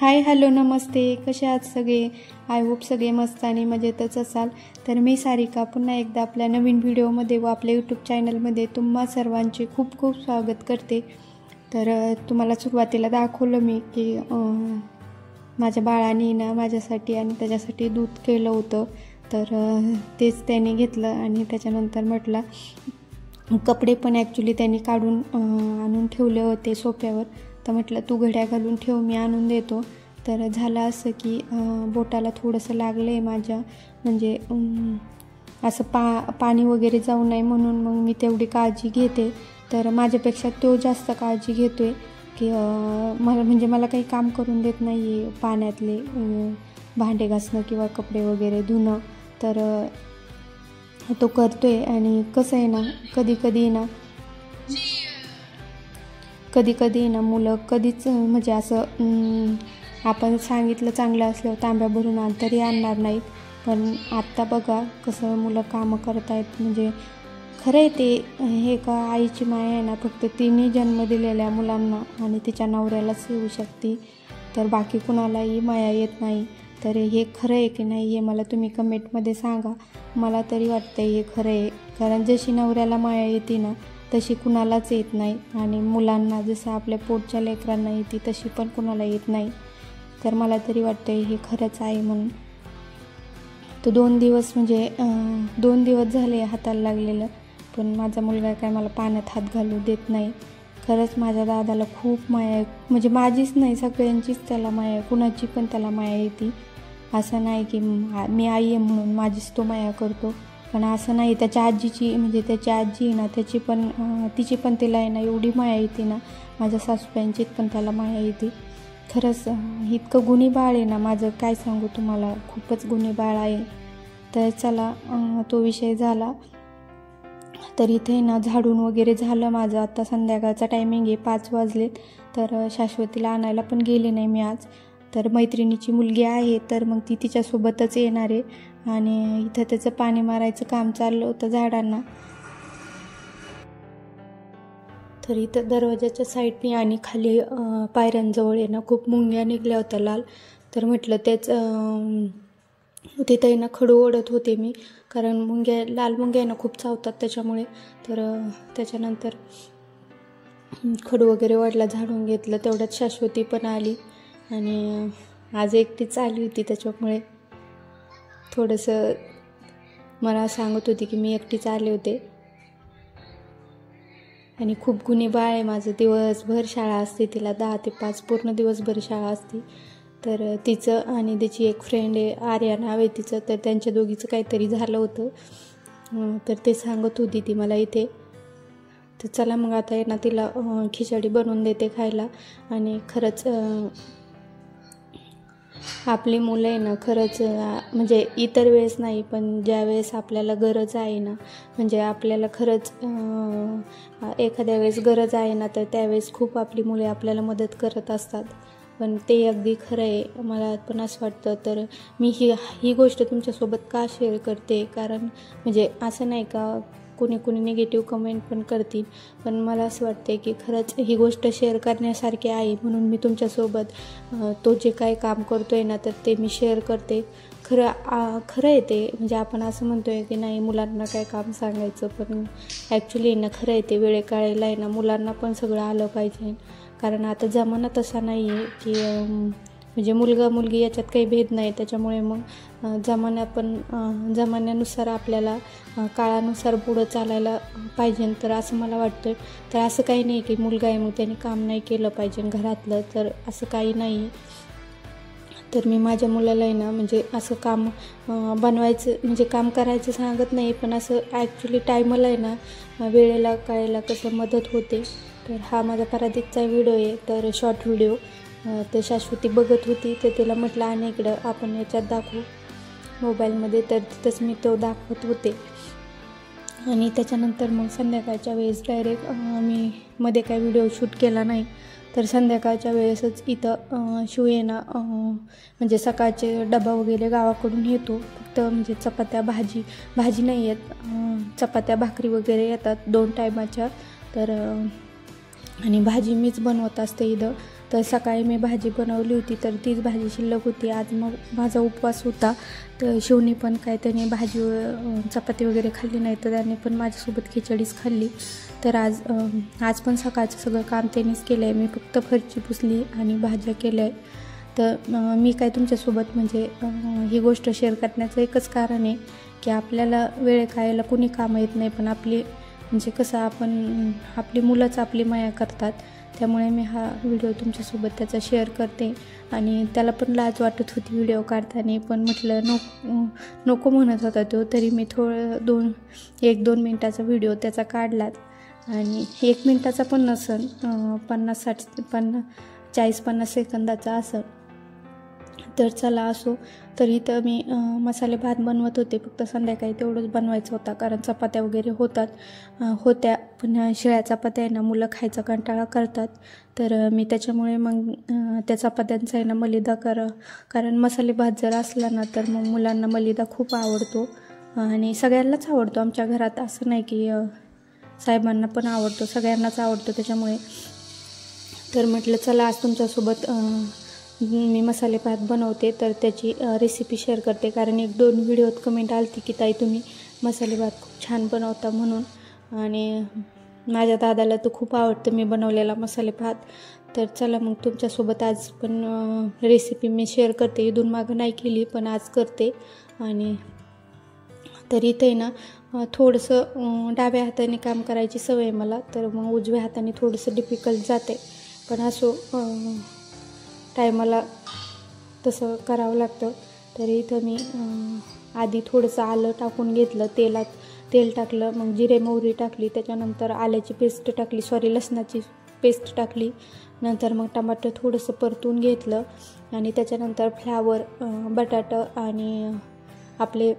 Hi hello नमस्ते, कसे आहात सगळे? आय होप सगळे मस्त आणि मजेतच असाल. तर मी सारिका पुन्हा एकदा आपल्या नवीन व्हिडिओमध्ये व आपल्या यूट्यूब चॅनलमध्ये तुम्हा सर्वांचे खूप खूप स्वागत करते. तर तुम्हाला सुरुवातीला दाखवलं मी की माझ्या बाळाने ना माझ्यासाठी आणि त्याच्यासाठी दूध केलं होतं. तर तेच त्याने घेतलं आणि त्याच्यानंतर म्हटलं कपडे पण ॲक्च्युली त्यांनी काढून आणून ठेवले होते सोफ्यावर. तर म्हटलं तू घड्या घालून ठेव, मी आणून देतो. तर झालं असं की बोटाला थोडंसं लागलं आहे माझ्या, म्हणजे असं पाणी वगैरे जाऊ नये म्हणून मग मी तेवढी काळजी घेते. तर माझ्यापेक्षा तो जास्त काळजी घेतो आहे की मला काही काम करून देत नाही आहे पाण्यातले, भांडे घासणं किंवा कपडे वगैरे धुणं. तर तो करतो आहे. आणि कसं आहे ना, कधी कधी ना मुलं कधीच म्हणजे असं आपण सांगितलं चांगलं असल्यावर तांब्या भरून आण तरी आणणार नाहीत. पण आत्ता बघा कसं मुलं कामं करतायत. म्हणजे खरं आहे ते, हे का आईची माया आहे ना फक्त तिने जन्म दिलेल्या मुलांना आणि तिच्या नवऱ्यालाच येऊ शकते, तर बाकी कुणालाही माया येत नाही. तर हे खरं आहे की नाही हे मला तुम्ही कमेंटमध्ये सांगा. मला तरी वाटतं हे खरं आहे, कारण जशी नवऱ्याला माया येते ना तशी कुणालाच येत नाही. आणि मुलांना जसं आपल्या पोटच्या लेकरांना येते तशी पण कुणाला येत नाही. तर मला तरी वाटतं हे खरंच आहे म्हणून. तो 2 दिवस झाले हाताला लागलेलं, पण माझा मुलगा काय मला पाण्यात हात घालू देत नाही. खरंच माझ्या दादाला खूप माया आहे, म्हणजे माझीच नाही सगळ्यांचीच त्याला माया आहे, कुणाची पण त्याला माया येते. असं नाही की मी आई आहे म्हणून माझीच तो माया करतो, पण असं नाही. त्याच्या आजीची, म्हणजे त्याची आजी आहे ना तिची पण तिला आहे ना एवढी माया येते ना, माझ्या सासूबाईंचीत पण त्याला माया येते. खरंच इतकं गुणी बाळ आहे ना माझं, काय सांगू तुम्हाला, खूपच गुणी बाळ आहे. तर चला तो विषय झाला. तर इथे ना झाडून वगैरे झालं माझं. आता संध्याकाळचा टायमिंग आहे, 5 वाजलेत. तर शाश्वतीला आणायला पण गेले नाही मी आज. तर मैत्रिणीची मुलगी आहे, तर मग ती तिच्यासोबतच येणार आहे. आणि इथं त्याचं पाणी मारायचं काम चाललं होतं झाडांना. तर इथं दरवाजाच्या साईडने आणि खाली पायऱ्यांजवळ आहे ना खूप मुंग्या निघल्या होत्या लाल. तर म्हटलं तिथं आहे ना खडू ओढत होते मी, कारण लाल मुंग्या आहे ना खूप चावतात त्याच्यामुळे. तर त्याच्यानंतर खडू वगैरे ओढला, झाडून घेतलं. तेवढ्यात शाश्वती पण आली आणि आज एकटीच आली होती, त्याच्यामुळे थोडंसं मला सांगत होती की मी एकटीच आले होते. आणि खूप गुणी बाळ आहे माझं. दिवसभर शाळा असते तिला, 10 ते 5 पूर्ण दिवसभर शाळा असते. तर तिचं आणि त्याची एक फ्रेंड आहे, आर्या नाव आहे तिचं, तर त्यांच्या दोघीचं काहीतरी झालं होतं. तर ते सांगत होती ती मला इथे. तर चला मग आता आहे ना तिला खिचडी बनवून देते खायला. आणि खरंच आपली मुलं आहे ना खरंच, म्हणजे इतर वेळेस नाही पण ज्या वेळेस आपल्याला गरज आहे ना, म्हणजे आपल्याला खरंच एखाद्या वेळेस गरज आहे ना, तर त्यावेळेस खूप आपली मुले आपल्याला मदत करत असतात. पण ते अगदी खरं आहे, मला पण असं वाटतं. तर मी ही गोष्ट तुमच्यासोबत का शेअर करते, कारण म्हणजे असं नाही का कोणी निगेटिव्ह कमेंट पण करतील, पण मला असं वाटते की खरंच ही गोष्ट शेअर करण्यासारखी आहे, म्हणून मी तुमच्यासोबत तो जे काही काम करतो आहे ना तर ते मी शेअर करते. खरं आहे ते, म्हणजे आपण असं म्हणतो आहे की नाही मुलांना काय काम सांगायचं, पण ॲक्च्युली ना खरं आहे ते, वेळेकाळेला आहे ना मुलांना पण सगळं आलं पाहिजे. कारण आता जमाना तसा नाही आहे की म्हणजे मुलगा मुलगी याच्यात काही भेद नाही. त्याच्यामुळे मग जमान्यानुसार आपल्याला काळानुसार पुढं चालायला पाहिजे. तर असं मला वाटतं. तर असं काही नाही की मुलगा आहे मग त्याने काम नाही केलं पाहिजे घरातलं, तर असं काही नाही. तर मी माझ्या मुलाला आहे ना म्हणजे असं काम बनवायचं, म्हणजे काम करायचं सांगत नाही, पण असं ॲक्च्युली टायमाला आहे ना वेळेला काळेला कसं मदत होते. तर हा माझा परादीपचा व्हिडिओ आहे, तर शॉर्ट व्हिडिओ. तर शाश्वती बघत होती, तर तिला म्हटलं आणि इकडं आपण याच्यात दाखवू मोबाईलमध्ये, तर तिथंच मी तो दाखवत होते. आणि त्याच्यानंतर मग संध्याकाळच्या वेळेस डायरेक्ट मी मध्ये काही व्हिडिओ शूट केला नाही. तर संध्याकाळच्या वेळेसच इथं शिव येणं, म्हणजे सकाळचे डबा वगैरे गावाकडून येतो, फक्त म्हणजे चपात्या भाजी नाही येत, चपात्या भाकरी वगैरे येतात 2 टायमाच्या. तर आणि भाजी मीच बनवत असते इथं. तर सकाळी मी भाजी बनवली होती, तर तीच भाजी शिल्लक होती. आज मग माझा उपवास होता, तर शिवनी पण काय त्याने भाजी चपाती वगैरे खाल्ली नाही, तर त्याने पण माझ्यासोबत खिचडीच खाल्ली. तर आज पण सकाळचं सगळं काम त्यांनीच केलं आहे. मी फक्त फरची पुसली आणि भाज्या केल्या आहे. तर मी काय तुमच्यासोबत म्हणजे ही गोष्ट शेअर करण्याचं एकच कारण आहे की आपल्याला वेळ खायला कुणी कामं येत नाही, पण म्हणजे कसं आपली मुलंच आपली माया करतात. त्यामुळे मी हा व्हिडिओ तुमच्यासोबत त्याचा शेअर करते. आणि त्याला पण लाज वाटत होती व्हिडिओ काढताना, पण म्हटलं नको म्हणत होता तो, तरी मी थोडं 1-2 मिनटाचा व्हिडिओ त्याचा काढलात. आणि 1 मिनटाचा पण नसन, 40-50 सेकंदाचा असन. तर चला असो. तरी तर मी मसाले भात बनवत होते, फक्त संध्याकाळी तेवढंच बनवायचं होता, कारण चपात्या वगैरे होत्या, पण शिळ्या चपात्या आहे ना मुलं खायचा कंटाळा करतात. तर मी त्याच्यामुळे मग त्या चपात्यांचा आहे ना मलिदा कारण मसाले भात जर असला ना तर मग मुलांना मलिदा खूप आवडतो आणि सगळ्यांनाच आवडतो आमच्या घरात. असं नाही की साहेबांना पण आवडतो, सगळ्यांनाच आवडतो. त्याच्यामुळे तर म्हटलं चला आज तुमच्यासोबत मी मसाले भात बनवते, तर त्याची रेसिपी शेअर करते. कारण 1-2 व्हिडिओत कमेंट आली की ताई तुम्ही मसाले भात खूप छान बनवता म्हणून, आणि माझ्या दादाला तर खूप आवडतं मी बनवलेला मसाले भात. तर चला मग तुमच्यासोबत आज पण रेसिपी मी शेअर करते. इथून मागं नाही केली, पण आज करते. आणि तर इथे ना थोडंसं डाव्या हाताने काम करायची सवय आहे मला, तर मग उजव्या हाताने थोडंसं डिफिकल्ट जाते, पण असो टायमाला तसं करावं लागतं. तर इथं मी आधी थोडंसं आलं टाकून घेतलं, तेल टाकलं, मग जिरे मोहरी टाकली, त्याच्यानंतर आल्याची पेस्ट टाकली, लसणाची पेस्ट टाकली, नंतर मग टमाटर थोडंसं परतून घेतलं आणि त्याच्यानंतर फ्लावर, बटाटा आणि आपले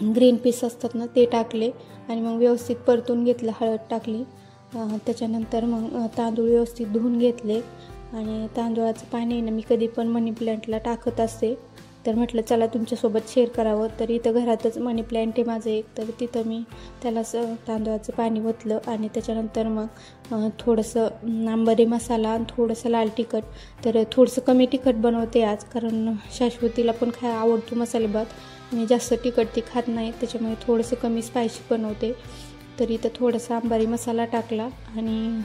ग्रीन पीस असतात ना ते टाकले आणि मग व्यवस्थित परतून घेतलं, हळद टाकली. त्याच्यानंतर मग तांदूळ व्यवस्थित धुवून घेतले आणि तांदूळाचं पाणी ना मी कधी पण मनी प्लॅन्टला टाकत असते, तर म्हटलं चला तुमच्यासोबत शेअर करावं. तर इथं घरातच मनी प्लॅन्ट आहे माझं एक, तर तिथं मी त्याला तांदूळाचं पाणी ओतलं आणि त्याच्यानंतर मग थोडंसं आंबरी मसाला आणि थोडंसं लाल तिखट. तर थोडंसं कमी तिखट बनवते आज, कारण शाश्वतीला पण आवडतो मसाले भात, मी जास्त तिखट ती खात नाही, त्याच्यामुळे थोडंसं कमी स्पायसी बनवते. तर इथं थोडासा आंबारी मसाला टाकला आणि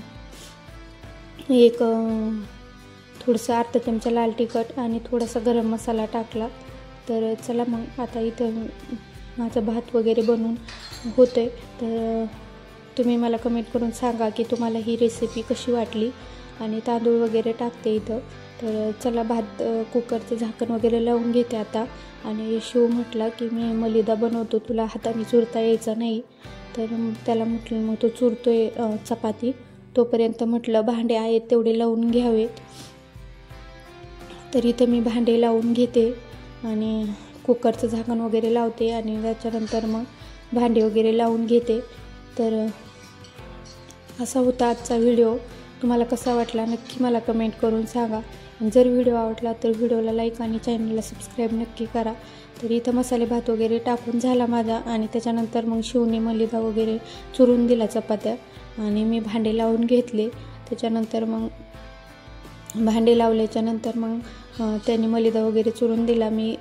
थोडंसं अर्धा चमचा लाल तिखट आणि थोडासा गरम मसाला टाकला. तर चला मग आता इथं माझं भात वगैरे बनवून होतं आहे. तर तुम्ही मला कमेंट करून सांगा की तुम्हाला ही रेसिपी कशी वाटली. आणि तांदूळ वगैरे टाकते इथं. तर चला भात कुकरचं झाकण वगैरे लावून घेते आता. आणि शिव म्हटला की मी मलिदा बनवतो, तुला हाताने चुरता यायचा नाही. तर त्याला म्हटलं मग तो चुरतोय चपाती, तोपर्यंत म्हटलं भांडे आहेत तेवढे लावून घ्यावेत. तर इथं मी भांडे लावून घेते आणि कुकरचं झाकण वगैरे लावते आणि त्याच्यानंतर मग भांडे वगैरे लावून घेते. तर असा होता आजचा व्हिडिओ. तुम्हाला कसा वाटला नक्की मला कमेंट करून सांगा. जर व्हिडिओ आवडला तर व्हिडिओला लाईक आणि चॅनलला सबस्क्राईब नक्की करा. तर इथं मसाले भात वगैरे टाकून झाला माझा आणि त्याच्यानंतर मग शिवने मलिदा वगैरे चुरून दिला चपात्या आणि मी भांडे लावून घेतले. त्याच्यानंतर मग भांडे लावल्याच्यानंतर मग त्यांनी मलिदा वगैरे चुरून दिला. मी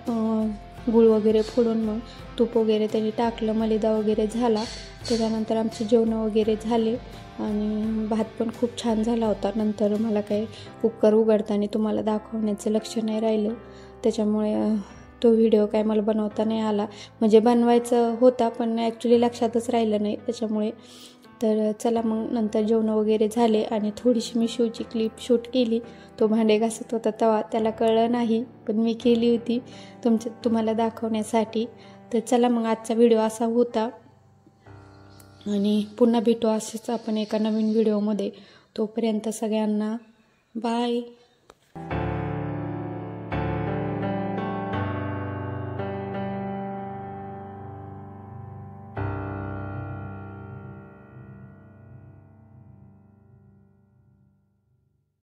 गूळ वगैरे फोडून मग तूप वगैरे त्यांनी टाकलं, मलिदा वगैरे झाला. त्याच्यानंतर आमचे जेवणं वगैरे झाले आणि भात पण खूप छान झाला होता. नंतर मला काही कुकर उघडताना तुम्हाला दाखवण्याचं लक्ष नाही राहिलं, त्याच्यामुळे तो व्हिडिओ काय मला बनवता नाही आला. म्हणजे बनवायचं होता पण ॲक्च्युली लक्षातच राहिलं नाही त्याच्यामुळे. तर चला मग नंतर जेवणं वगैरे झाले आणि थोडीशी मी शिवची क्लिप शूट केली. तो भांडे घासत होता तेव्हा त्याला कळलं नाही, पण मी केली होती तुम्हाला दाखवण्यासाठी. तर चला मग आजचा व्हिडिओ असा होता आणि पुन्हा भेटू असेच आपण एका नवीन व्हिडिओमध्ये. तोपर्यंत सगळ्यांना बाय.